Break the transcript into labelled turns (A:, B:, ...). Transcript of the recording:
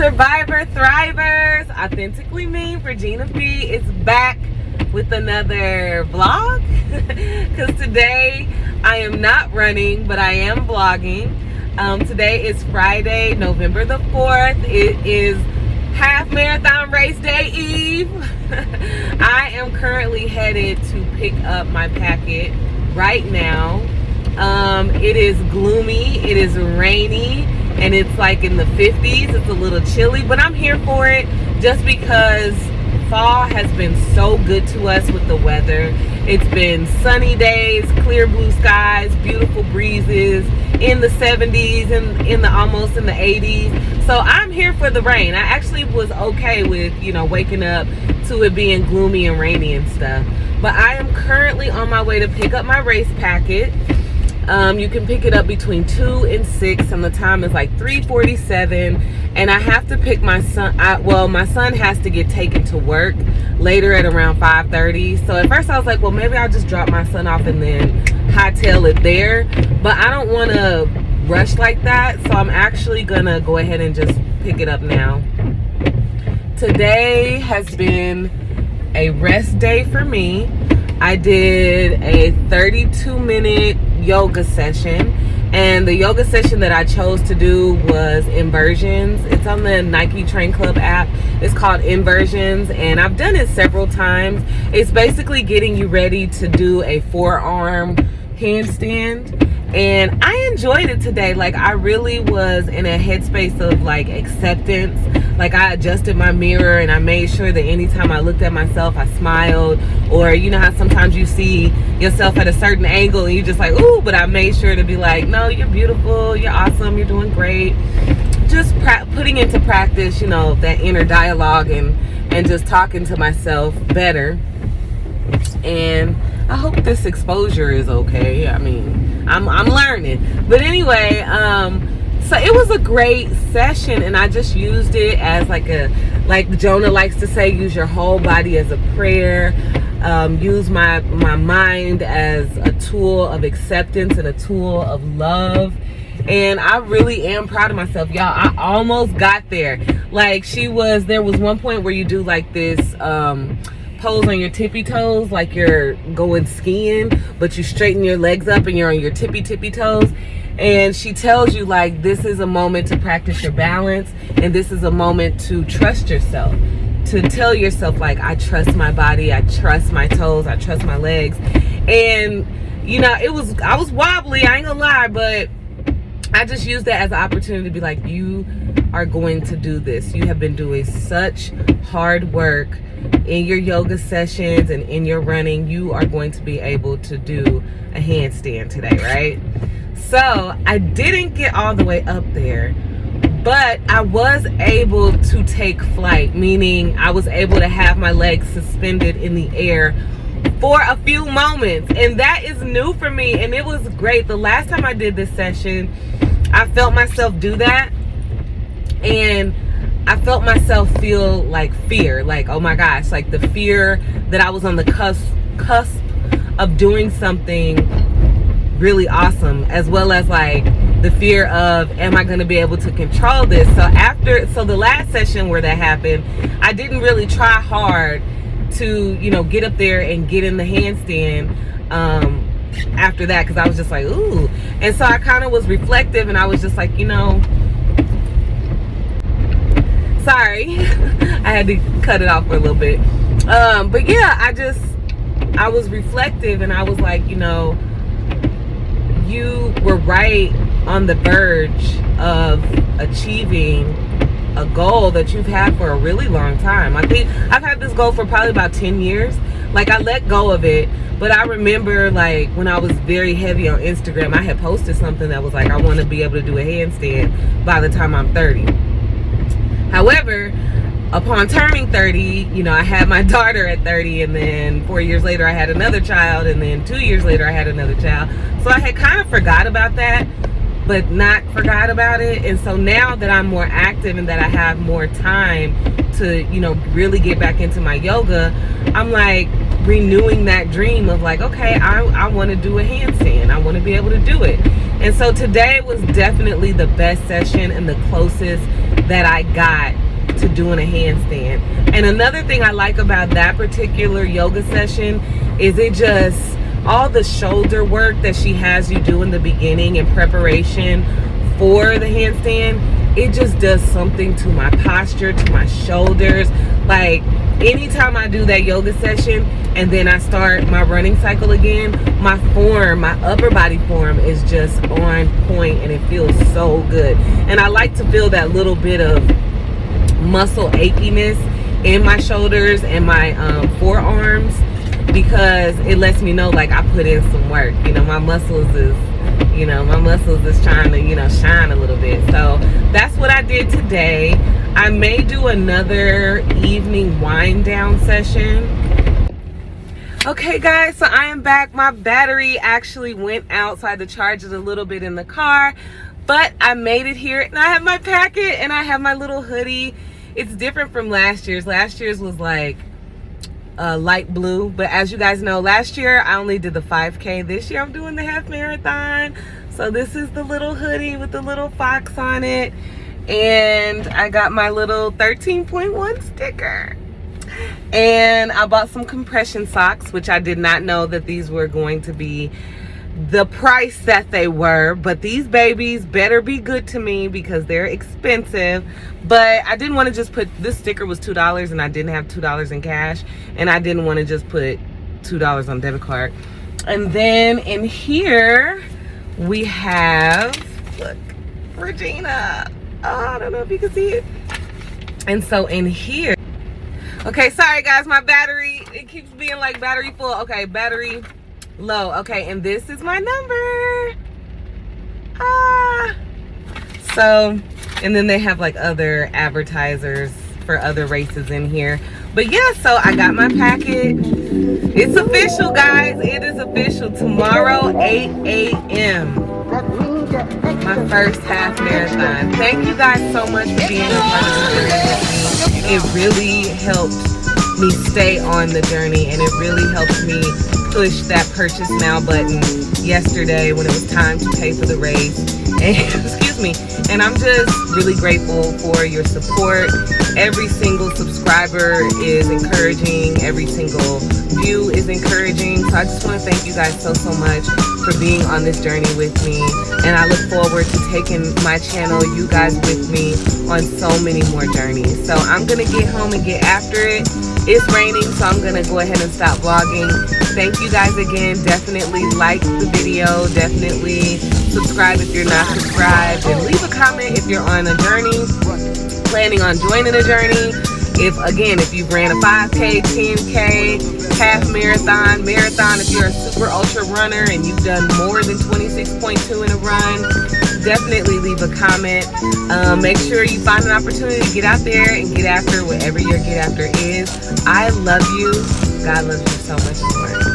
A: Survivor Thrivers, Authentically Me, Regina B is back with another vlog because today I am not running, but I am vlogging. Today is Friday, November the 4th. It is half marathon race day eve. I am currently headed to pick up my packet right now. It is gloomy, it is rainy, and it's like in the 50s. It's a little chilly, but I'm here for it just because fall has been so good to us with the weather. It's been sunny days, clear blue skies, beautiful breezes in the 70s and almost in the 80s. So I'm here for the rain. I actually was okay with, waking up to it being gloomy and rainy and stuff. But I am currently on my way to pick up my race packet. You can pick it up between 2 and 6, and the time is like 3:47. And I have to pick my son. My son has to get taken to work later at around 5:30. So at first I was like, well, maybe I'll just drop my son off and then hightail it there. But I don't want to rush like that, so I'm actually gonna go ahead and just pick it up now. Today has been a rest day for me. I did a 32-minute yoga session, and the yoga session that I chose to do was inversions. It's on the Nike Train Club app. It's called inversions, and I've done it several times. It's basically getting you ready to do a forearm handstand, and I enjoyed it today. Like, I really was in a headspace of like acceptance. Like, I adjusted my mirror and I made sure that anytime I looked at myself, I smiled. Or you know how sometimes you see yourself at a certain angle and you just like, ooh, but I made sure to be like, no, you're beautiful, you're awesome, you're doing great. Just putting into practice, that inner dialogue and just talking to myself better. And I hope this exposure is okay. I mean, I'm learning. But anyway, so it was a great session, and I just used it as like Jonah likes to say, use your whole body as a prayer. Use my mind as a tool of acceptance and a tool of love. And I really am proud of myself, y'all. I almost got there. Like, there was one point where you do like this pose on your tippy toes, like you're going skiing, but you straighten your legs up and you're on your tippy toes. And she tells you, like, this is a moment to practice your balance, and this is a moment to trust yourself, to tell yourself, like, I trust my body, I trust my toes, I trust my legs. And I was wobbly, I ain't gonna lie, but I just used that as an opportunity to be like, you are going to do this. You have been doing such hard work in your yoga sessions and in your running. You are going to be able to do a handstand today, right? So I didn't get all the way up there, but I was able to take flight, meaning I was able to have my legs suspended in the air for a few moments. And that is new for me, and it was great. The last time I did this session, I felt myself do that, and I felt myself feel like fear, like, oh my gosh, like the fear that I was on the cusp of doing something really awesome, as well as like the fear of, am I going to be able to control this? So the last session where that happened, I didn't really try hard to get up there and get in the handstand after that, because I was just like, ooh. And so I kind of was reflective, and I was just like, sorry, I had to cut it off for a little bit. But yeah, I was reflective, and I was like, you were right on the verge of achieving a goal that you've had for a really long time. I think I've had this goal for probably about 10 years. Like, I let go of it, but I remember, like, when I was very heavy on Instagram, I had posted something that was like, I want to be able to do a handstand by the time I'm 30. However, upon turning 30, I had my daughter at 30, and then 4 years later I had another child, and then 2 years later I had another child. So I had kind of forgot about that, but not forgot about it. And so now that I'm more active and that I have more time to, really get back into my yoga, I'm like renewing that dream of like, okay, I want to do a handstand. I want to be able to do it. And so today was definitely the best session and the closest that I got to doing a handstand. And another thing I like about that particular yoga session is it just, all the shoulder work that she has you do in the beginning in preparation for the handstand, it just does something to my posture, to my shoulders. Like, anytime I do that yoga session and then I start my running cycle again, my form, my upper body form is just on point, and it feels so good. And I like to feel that little bit of muscle achiness in my shoulders and my forearms, because it lets me know like I put in some work. You know, my muscles is trying to, you know, shine a little bit. So that's what I did today. I may do another evening wind down session. Okay guys, so I am back. My battery actually went out, so I had to charge it a little bit in the car, but I made it here, and I have my packet and I have my little hoodie. It's different from last year's. Last year's was like light blue, but as you guys know, last year I only did the 5K. This year I'm doing the half marathon. So this is the little hoodie with the little fox on it, and I got my little 13.1 sticker, and I bought some compression socks, which I did not know that these were going to be the price that they were, but these babies better be good to me because they're expensive. But I didn't want to just put, this sticker was $2 and I didn't have $2 in cash, and I didn't want to just put $2 on debit card. And then in here we have, look, Regina. Oh, I don't know if you can see it. And so in here, okay, sorry guys, my battery, it keeps being like battery full. Okay, battery low. Okay, and this is my number. So, and then they have like other advertisers for other races in here. But yeah, so I got my packet. It's official, guys. It is official. Tomorrow, 8 a.m. my first half marathon. Thank you guys so much for being a part of the journey with me. It really helped me stay on the journey, and it really helped me push that purchase now button yesterday when it was time to pay for the race. And excuse me, and I'm just really grateful for your support. Every single subscriber is encouraging, every single view is encouraging. So I just want to thank you guys so much for being on this journey with me, and I look forward to taking my channel, you guys, with me on so many more journeys. So I'm gonna get home and get after it. It's raining, so I'm gonna go ahead and stop vlogging. Thank you guys again. Definitely like the video, definitely subscribe if you're not subscribed, and leave a comment if you're on a journey, planning on joining a journey. If you've ran a 5K, 10K, half marathon, if you're a super ultra runner and you've done more than 26.2 in a run, definitely leave a comment. Make sure you find an opportunity to get out there and get after whatever your get after is. I love you. God loves you so much more.